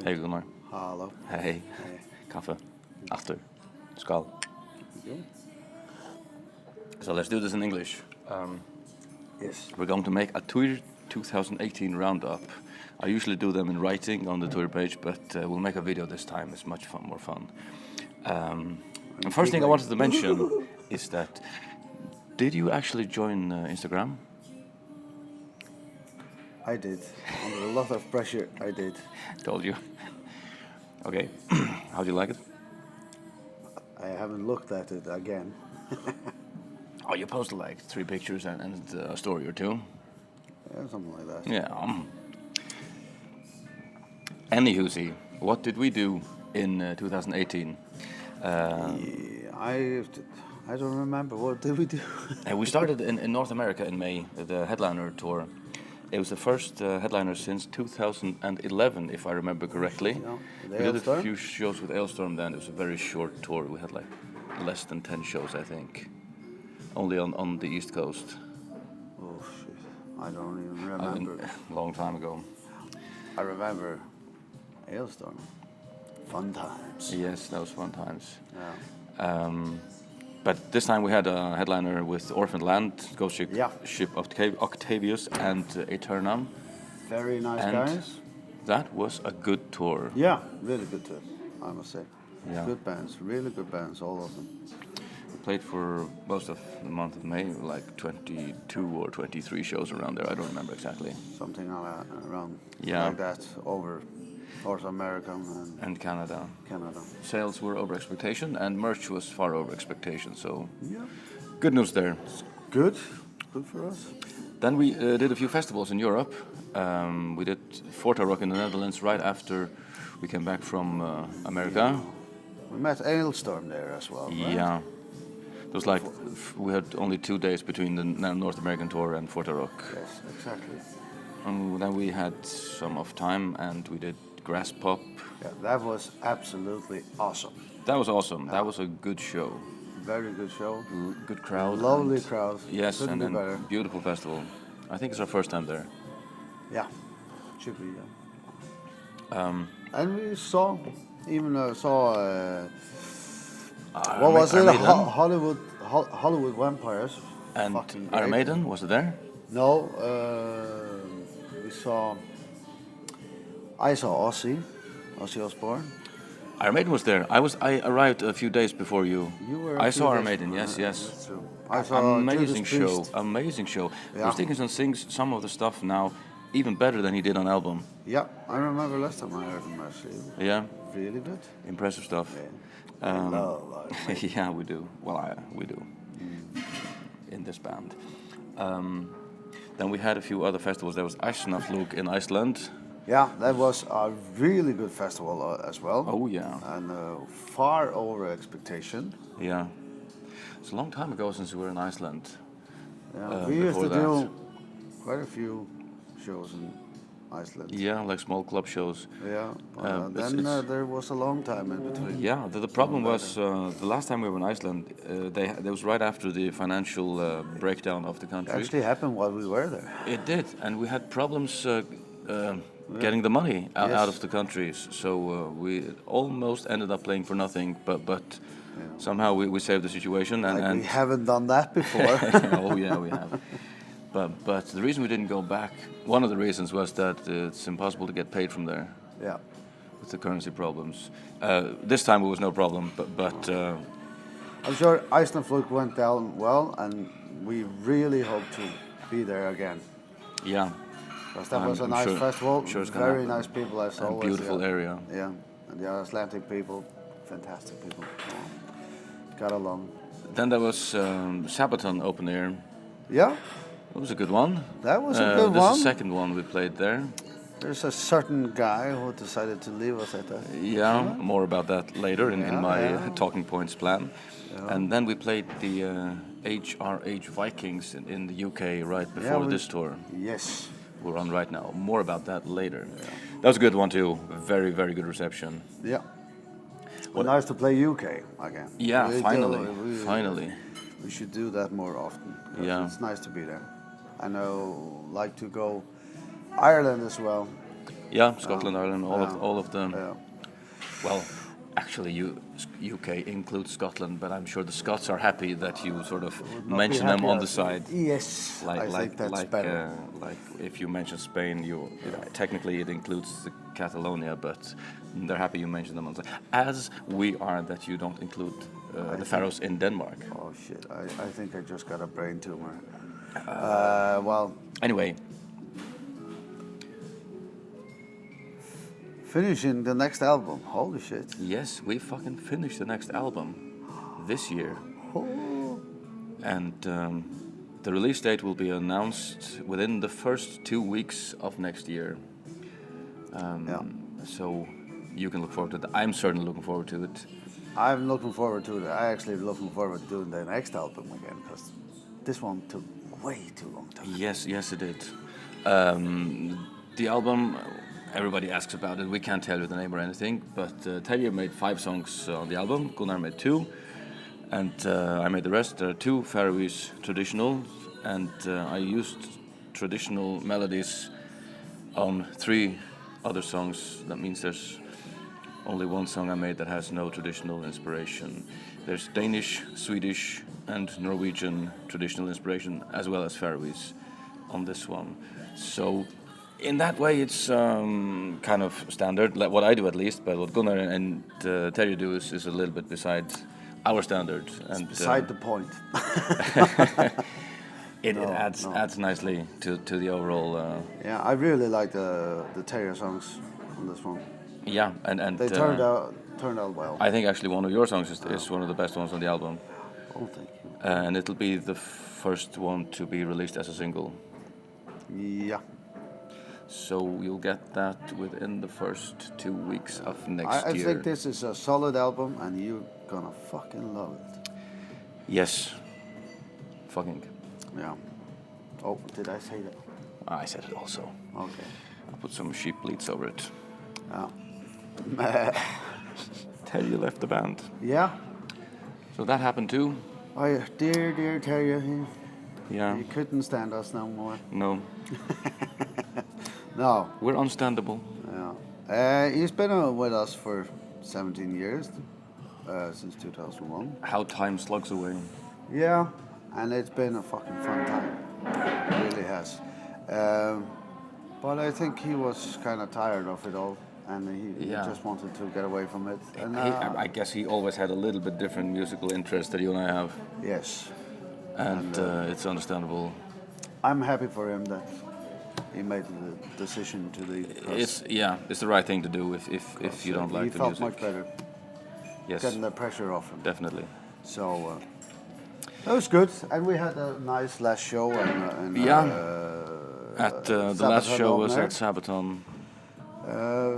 Hey Gunnar. Hello. Hey. Hey. Kaffe. Achter. Skal. You? So let's do this in English. Yes. We're going to make a Týr 2018 roundup. I usually do them in writing on the Týr page, but we'll make a video this time. It's much more fun. The first thing I wanted to mention is that, did you actually join Instagram? I did. Under a lot of pressure, I did. Told you. Okay. How do you like it? I haven't looked at it again. Oh, you posted like 3 pictures and a story or 2. Yeah, something like that. Yeah. Anywho, see, what did we do in 2018? I don't remember. What did we do? We started in North America in May, the headliner tour. It was the first headliner since 2011, if I remember correctly. Yeah, we did a few shows with Ailstorm then. It was a very short tour. We had like less than 10 shows, I think. Only on the East Coast. Oh, shit. I don't even remember. A long time ago. I remember Hailstorm. Fun times. Yes, those fun times. Yeah. But this time we had a headliner with Orphan Land, Ghost Ship Octavius, and Aeternum. Very nice and guys. That was a good tour. Yeah, really good tour, I must say. Yeah. Good bands, really good bands, all of them. We played for most of the month of May, like 22 or 23 shows around there. I don't remember exactly. Something around like that over North America and Canada. Canada. Sales were over expectation, and merch was far over expectation. So, yeah, good news there. Good for us. Then we did a few festivals in Europe. We did Rock in the Netherlands right after we came back from America. Yeah. We met Hailstorm there as well. Right? Yeah. It was like we had only 2 days between the North American tour and Rock. Yes, exactly. And then we had some off time and we did Grass Pop. Yeah, that was absolutely awesome. That was awesome. That was a good show. Very good show. Good crowd. Lovely crowd. Yes, Couldn't and be better. Beautiful festival. I think it's our first time there. Yeah, should be. Yeah. And we saw, what was it? Hollywood Vampires. And Iron Maiden, was it there? No, I saw Ozzy Osbourne. Iron Maiden was there. I arrived a few days before you. I saw Iron Maiden. Yes. That's true. I saw amazing show. Priest. Amazing show. Yeah. Dickinson sings some of the stuff now even better than he did on album. Yeah, I remember last time I heard him actually. Yeah. Really good. Impressive stuff. Yeah. I love yeah, we do. Well, we do. In this band. Then we had a few other festivals. There was Ísafjarðardjúp in Iceland. Yeah, that was a really good festival as well. Oh yeah. And far over expectation. Yeah. It's a long time ago since we were in Iceland. Yeah, we used to do quite a few shows in Iceland. Yeah, like small club shows. Yeah. Then there was a long time in between. Yeah, the problem was the last time we were in Iceland, that was right after the financial breakdown of the country. It actually happened while we were there. It did, and we had problems getting the money out of the countries. So we almost ended up playing for nothing, but somehow we saved the situation. And we haven't done that before. Oh yeah, we have. But the reason we didn't go back, one of the reasons was that it's impossible to get paid from there. Yeah. With the currency problems. This time it was no problem, but I'm sure Ísafjarðardjúp went down well, and we really hope to be there again. Yeah. Because that was a nice festival, very nice people as always. Beautiful area. Yeah, and the Icelandic people, fantastic people. Got along. Then there was Sabaton open air. Yeah. It was a good one. That was a good one. This is the second one we played there. There's a certain guy who decided to leave us at that. Yeah, more about that later in my talking points plan. Yeah. And then we played the HRH Vikings in the UK right before this tour. Yes. We're on right now. More about that later. Yeah. That was a good one too. Very, very good reception. Yeah. Well, nice to play UK again. Yeah, finally. We should do that more often. It's nice to be there. I know, like to go Ireland as well. Yeah, Scotland, Ireland, yeah. all of them. Yeah. Well, actually, UK includes Scotland, but I'm sure the Scots are happy that you sort of Would not be mention them happy on the as- side. Yes, I think that's better. Like if you mention Spain, technically it includes the Catalonia, but they're happy you mention them on the side. As we are that you don't include the Faroes in Denmark. Oh shit! I think I just got a brain tumor. Well, Anyway, finishing the next album. Holy shit! yes, we fucking finished the next album this year. Oh. And the release date will be announced within the first 2 weeks of next year. Yeah. So you can look forward to that. I'm certainly looking forward to it. I'm looking forward to it. I actually looking forward to doing the next album again because this one took way too long time. Yes, it did. The album, everybody asks about it. We can't tell you the name or anything, but Terje made 5 songs on the album. Gunnar made 2, and I made the rest. There are 2 Faroese traditional, and I used traditional melodies on 3 other songs. That means there's only 1 song I made that has no traditional inspiration. There's Danish, Swedish, and Norwegian traditional inspiration, as well as Faroese on this one. So in that way, it's kind of standard, like what I do at least, but what Gunnar and Terje do is a little bit beside our standard. And Beside the point. it adds nicely to the overall. Yeah, I really like the Terje songs on this one. Yeah, and They turned out well. I think actually one of your songs is one of the best ones on the album. Oh, thank you. And it'll be the first one to be released as a single. Yeah. So you'll get that within the first 2 weeks of next I year. think this is a solid album, and you're gonna fucking love it. Yes. Fucking. Yeah. Oh, did I say that? I said it also. Okay. I'll put some sheep bleats over it. Yeah. Terje left the band. Yeah. So that happened too. Oh, dear Terje, Yeah. he couldn't stand us no more. No. No. We're unstandable. Yeah. He's been with us for 17 years, since 2001. How time slugs away. Yeah, and it's been a fucking fun time. It really has. But I think he was kind of tired of it all, and he just wanted to get away from it. And I guess he always had a little bit different musical interest that you and I have. yes, And it's understandable. I'm happy for him that he made the decision to leave. It's the right thing to do if you don't like the music. He felt much better. Yes, Getting the pressure off him. definitely. So that was good, and we had a nice last show. And The last show was open air. at Sabaton.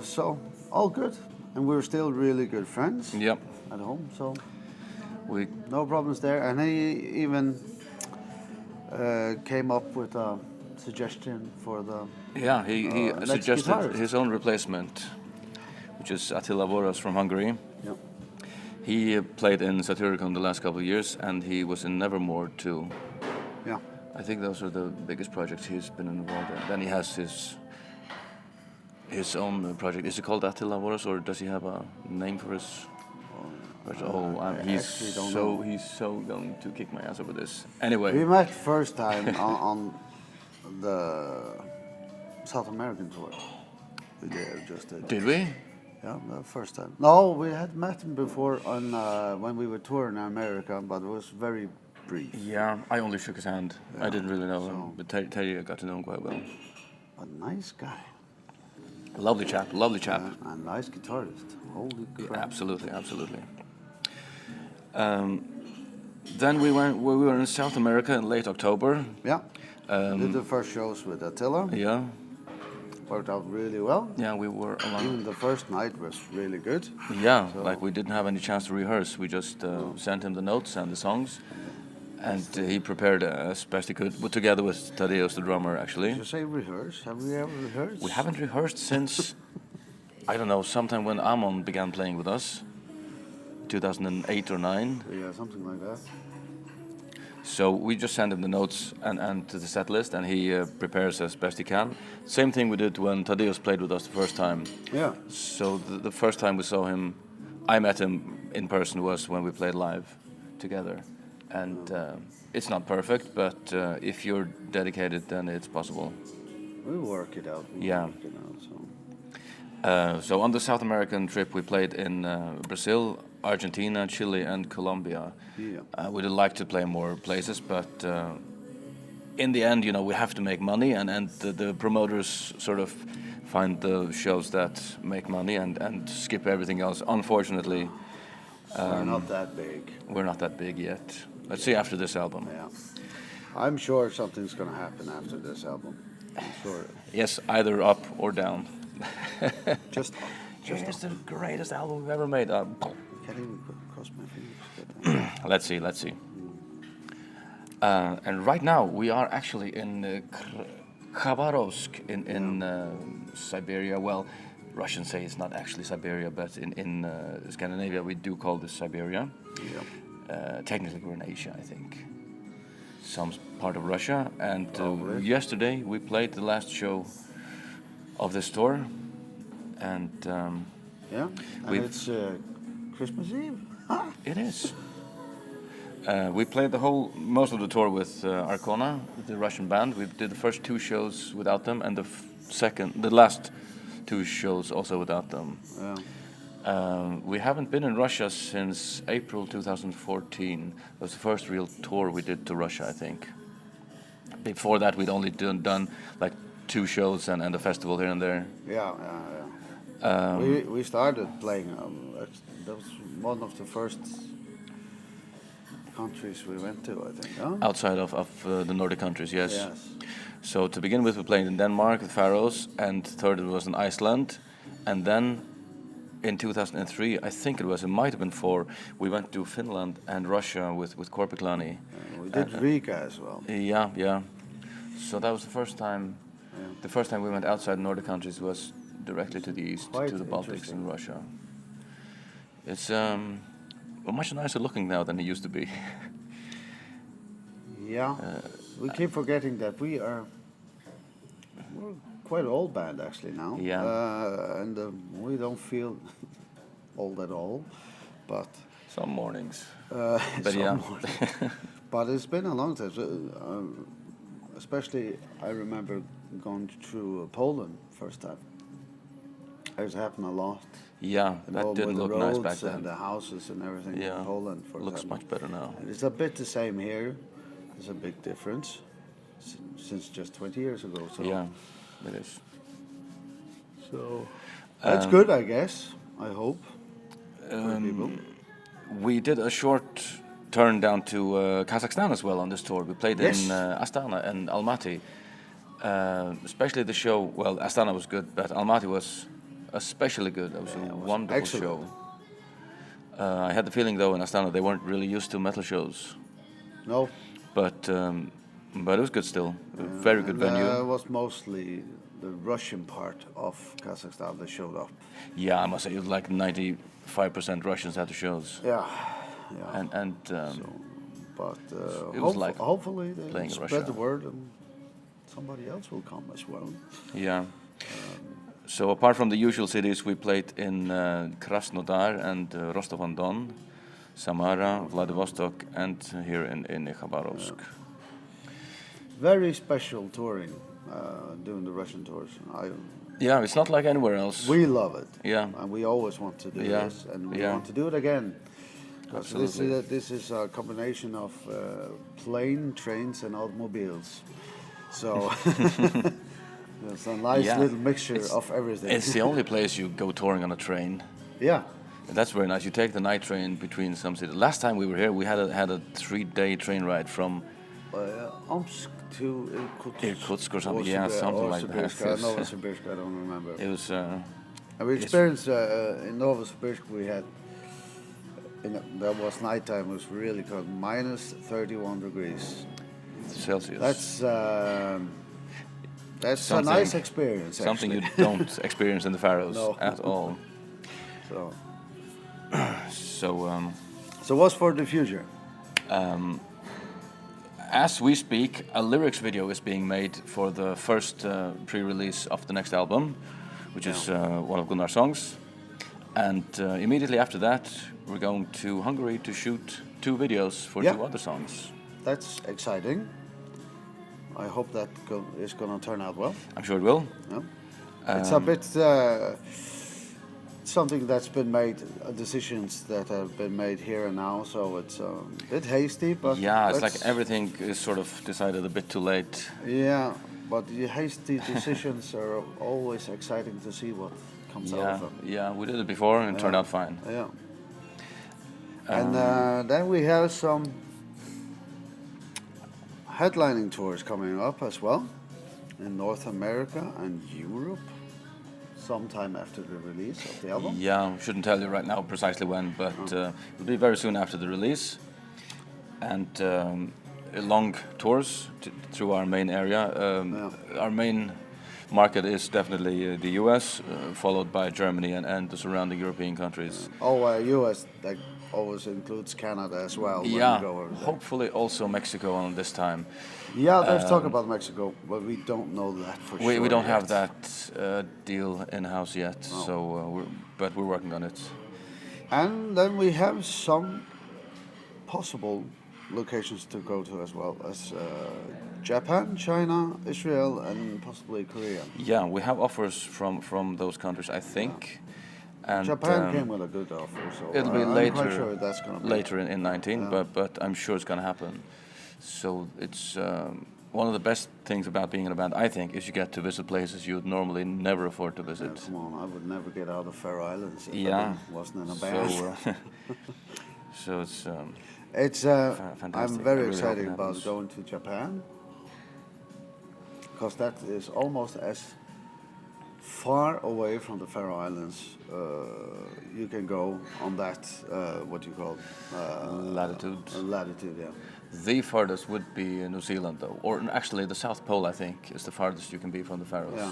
So all good, and we're still really good friends. Yep. At home, so We no problems there. And he even came up with a suggestion for the he next suggested guitarist. his own replacement, which is Attila Voras from Hungary. Yeah. He played in Satyricon the last couple of years, and he was in Nevermore too. Yeah. I think those are the biggest projects he's been involved in. Then he has his own project. Is it called Attila Voras, or does he have a name for his? actually don't know. He's so going to kick my ass over this. Anyway, We met first time on the South American tour. We did. did we? Yeah, the first time. No, we had met him before on when we were touring in America, but it was very brief. Yeah, I only shook his hand. I didn't really know him, so- but Terje got to know him quite well. A nice guy. Lovely chap, lovely chap. And nice guitarist. Holy Yeah, crap. absolutely, absolutely. Then we were in South America in late October. Yeah. Did the first shows with Attila. Yeah, Worked out really well. yeah, we were along. Even the first night was really good. Yeah, like we didn't have any chance to rehearse. We just sent him the notes and the songs, and he prepared as best he could, together with Tadeusz, the drummer, actually. Did you say rehearse? Have we ever rehearsed? We haven't rehearsed since, I don't know, sometime when Amon began playing with us, 2008 or 9. Yeah, something like that. So we just send him the notes and to the set list, and he prepares as best he can. Same thing we did when Tadeusz played with us the first time. Yeah. So the first time we saw him, I met him in person was when we played live together. And it's not perfect, but if you're dedicated, then it's possible. We work it out. So on the South American trip, we played in Brazil, Argentina, Chile, and Colombia. Yeah. We'd like to play more places, but in the end, we have to make money, and the promoters sort of find the shows that make money and skip everything else. Unfortunately, we're not that big. We're not that big yet. Let's see after this album. Yeah. I'm sure something's going to happen after this album. I'm sure. Yes, either up or down. Just it's the greatest album we've ever made. Can't even cross my fingers. Let's see. And right now we are actually in Khabarovsk in Siberia. Well, Russians say it's not actually Siberia, but in Scandinavia we do call this Siberia. Yeah. Technically we're in Asia, I think. Some part of Russia. And yesterday we played the last show of this tour. And yeah, and it's Christmas Eve. It is. We played most of the tour with Arcona, the Russian band. We did the first 2 shows without them, and the last 2 shows also without them. Yeah. We haven't been in Russia since April 2014. It was the first real tour we did to Russia, I think. Before that, we'd only done like 2 shows and a festival here and there. Yeah. We started playing. That was one of the first countries we went to, I think. Huh? Outside of the Nordic countries, yes. Yes. So to begin with, we played in Denmark, the Faroes, and third it was in Iceland. And then in 2003, I think it might have been 4, we went to Finland and Russia with Korpiklani. We did Riga as well. Yeah. So that was the first time. Yeah. The first time we went outside Nordic countries was directly to the east, Quite to the Baltics and Russia. It's much nicer looking now than it used to be. Yeah, we keep forgetting that we're quite an old band actually now. Yeah. And we don't feel old at all, but some mornings. But yeah. But it's been a long time. Especially, I remember going through Poland first time. It's happened a lot. Yeah, that didn't look nice back then. And the houses and everything in Poland. Looks much better now. And it's a bit the same here. There's a big difference since just 20 years ago. So yeah, it is. So that's good, I guess. I hope. We did a short turn down to Kazakhstan as well on this tour. We played in Astana and Almaty. Especially the show. Well, Astana was good, but Almaty was especially good. It was a wonderful show. I had the feeling though in Astana they weren't really used to metal shows. No. But it was good still. Very good venue. It was mostly the Russian part of Kazakhstan that showed up. Yeah, I must say it was like 95% Russians at the shows. Yeah. It was like hopefully they Russia. spread the word and somebody else will come as well. Yeah. So apart from the usual cities, we played in Krasnodar and Rostov-on-Don, Samara, Vladivostok, and here in Khabarovsk. Very special touring, doing the Russian tours. Yeah, it's not like anywhere else. We love it. Yeah. And we always want to do this, and we want to do it again. Absolutely. This is a combination of plane, trains, and automobiles. So it's a nice little mixture of everything. It's the only place you go touring on a train. Yeah. And that's very nice. You take the night train between some cities. Last time we were here, we had a 3-day train ride from Omsk to Irkutsk or something. Yeah, something like that. Novosibirsk, I don't remember. It was. And we experienced in Novosibirsk. We had. That was nighttime. It was really cold, minus 31 degrees Celsius. That's a nice experience. Something you don't experience in the Faroes at all. So what's for the future? as we speak, a lyrics video is being made for the first pre-release of the next album, which is one of Gunnar's songs. And immediately after that, we're going to Hungary to shoot 2 videos for 2 other songs. That's exciting. I hope that is going to turn out well. I'm sure it will. Yeah. It's a bit something that's been made, decisions that have been made here and now, so it's a bit hasty, but... Yeah, it's like everything is sort of decided a bit too late. Yeah, but the hasty decisions are always exciting to see what comes out of them. Yeah, we did it before and it turned out fine. Yeah. And then we have some headlining tours coming up as well in North America and Europe sometime after the release of the album. Yeah, shouldn't tell you right now precisely when, but it'll be very soon after the release. And long tours through our main area. Our main market is definitely the US, followed by Germany and the surrounding European countries. US, that always includes Canada as well. Yeah, hopefully also Mexico on this time. Yeah, there's talk about Mexico, but we don't know that for sure. We don't have that deal in-house yet, but we're working on it. And then we have some possible locations to go to as well as Japan, China, Israel, and possibly Korea. Yeah, we have offers from those countries, I think. And Japan came with a good offer, so it'll be I'm quite sure that's going to be later in 19, but I'm sure it's going to happen. So it's one of the best things about being in a band, I think, is you get to visit places you'd normally never afford to visit. Yeah, come on, I would never get out of Faroe Islands if I wasn't in a band. So it's fantastic. I'm very excited about going to Japan, because that is almost as far away from the Faroe Islands you can go on that what you call latitude. Latitude, yeah. The farthest would be New Zealand, though, or actually the South Pole. I think is the farthest you can be from the Faroes. Yeah.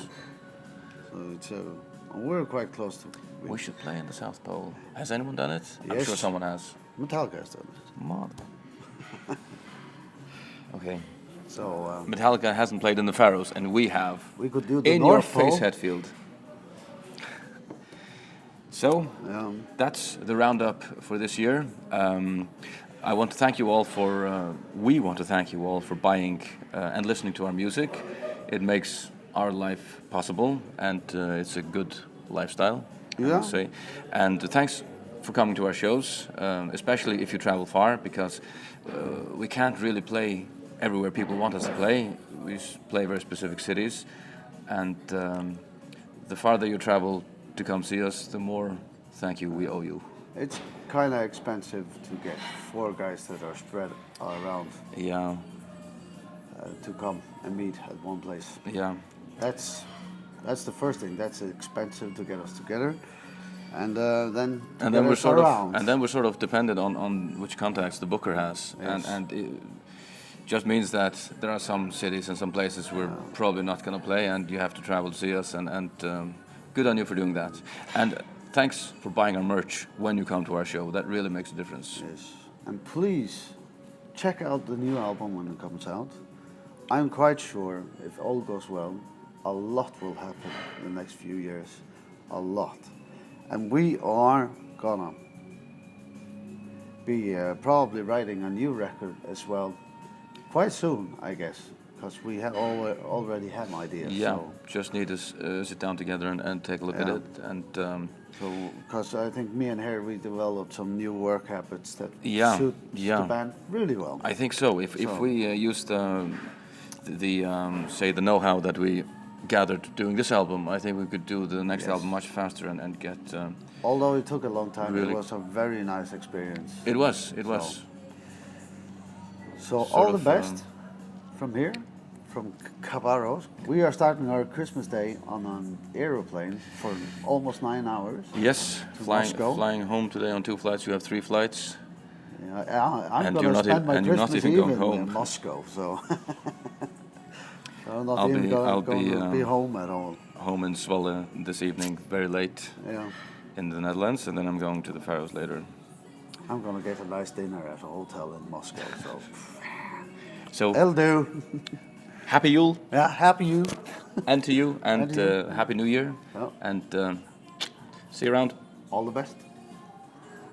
So it's we're quite close to. We should play in the South Pole. Has anyone done it? Yes. I'm sure someone has. Metallica has done it. Mother. Okay. So Metallica hasn't played in the Faroes, and we have. We could do the in North your face, Pole. Hetfield. So that's the roundup for this year. I want to thank you all for. We want to thank you all for buying and listening to our music. It makes our life possible, and it's a good lifestyle, I would say. And thanks for coming to our shows, especially if you travel far, because we can't really play everywhere people want us to play. We play very specific cities, and the farther you travel to come see us, the more thank you we owe you. It's kind of expensive to get 4 guys that are spread around. Yeah. To come and meet at one place. Yeah. That's the first thing. That's expensive to get us together, and then we're sort of dependent on which contacts the booker has, yes. and it just means that there are some cities and some places we're probably not going to play, and you have to travel to see us, and good on you for doing that. And thanks for buying our merch when you come to our show. That really makes a difference. Yes. And please check out the new album when it comes out. I'm quite sure, if all goes well, a lot will happen in the next few years. A lot. And we are gonna be probably writing a new record as well quite soon, I guess, because we have already have ideas. Yeah, so. Just need to sit down together and take a look at it. And so, because I think me and Heri, we developed some new work habits that suit the band really well. I think so. If we use the say the know-how that we gathered doing this album, I think we could do the next album much faster and get. Although it took a long time, really, it was a very nice experience. It was. It was. So all the best from here, from Khabarovsk. We are starting our Christmas Day on an aeroplane for almost 9 hours. Yes, flying home today on 2 flights. You have 3 flights. Yeah, I'm going to spend my Christmas Eve in Moscow, so I'm not even going to be home at all. Home in Zwolle this evening, very late in the Netherlands, and then I'm going to the Faroes later. I'm going to get a nice dinner at a hotel in Moscow, so... So It'll do. happy Yule. Yeah, happy Yule. And to you, and And to you. Happy New Year. Yeah. And see you around. All the best.